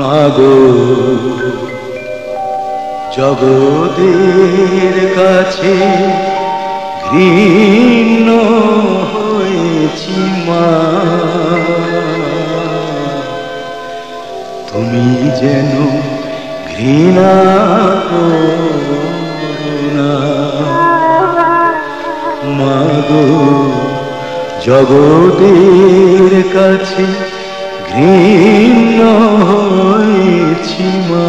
মাগো জগতের কাছে ঘৃণ্য হয়েছি মা, তুমি যেন ঘৃণা করো না। মাগো জগতের কাছে ঘৃণ্য হয়েছি মা,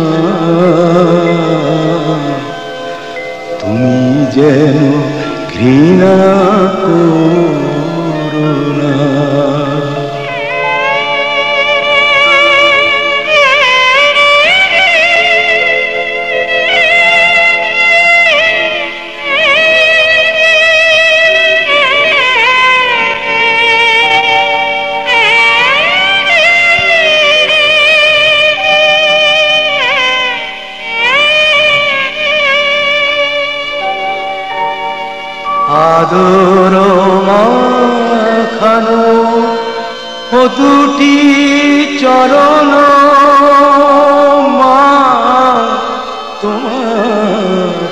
তুমি যেন ঘৃণা করো না। আদর মাখানো ও দুটি চরণ মা তোমার,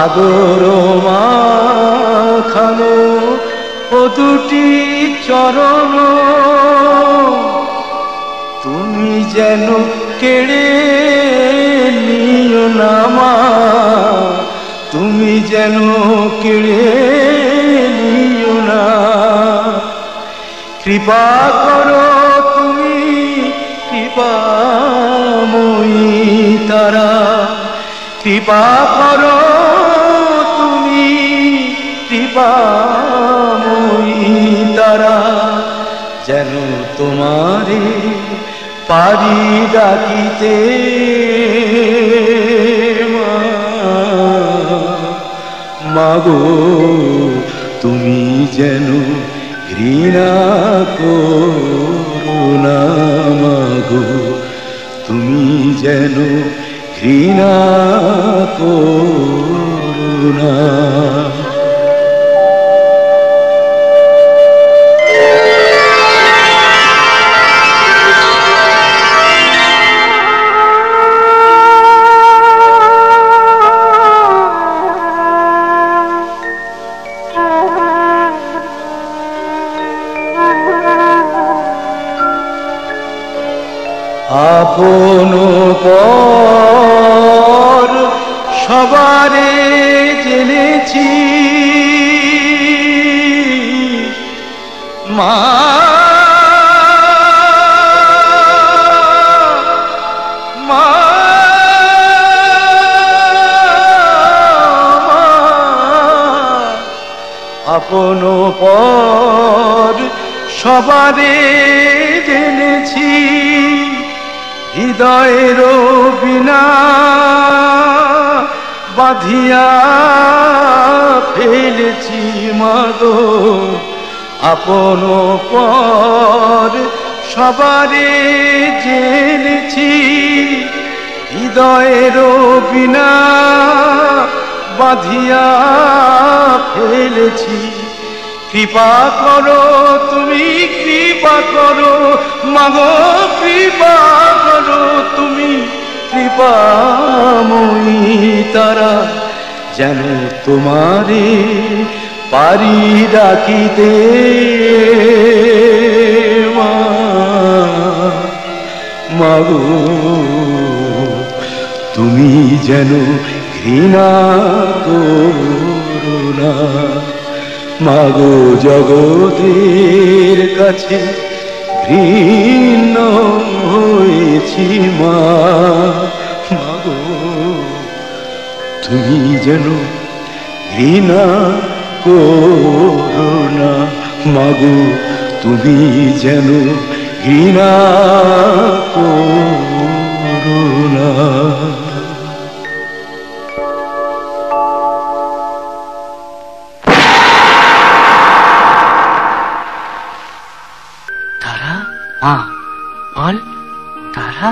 আদর মাখানো ও দুটি চরণ তুমি যেন কেড়ে নিও না মা, তুমি যেন কেড়ে নিও না। কৃপা করো তুমি কৃপাময়ী তারা, কৃপা করো তুমি কৃপাময়ী তারা, যেন তোমারে পারি ডাকিতে মাগো, তুমি যেন ঘৃণা করো না। মাগো তুমি যেন ঘৃণা করো না। আপন পর সবারে জেনেছি মা, মা আপন পর সবারে জেনেছি, হৃদয়ের বিনা বাঁধিয়া ফেলেছি মাগো, আপন পর সবারে জেনেছি, হৃদয়ের বিনা বাঁধিয়া ফেলেছি। কৃপা করো তুমি কৃপা করো মাগো, কৃপা করো তুমি কৃপাময়ী তারা, যেন তোমারে পারি ডাকিতে মাগো, তুমি যেন ঘৃণা করো না। মাগো জগতের কাছে ঘৃণ্য হয়েছি মা, মাগো তুমি যেন ঘৃণা করো না। মাগো তুমি যেন ঘৃণা করো না। তারা মা বল, তারা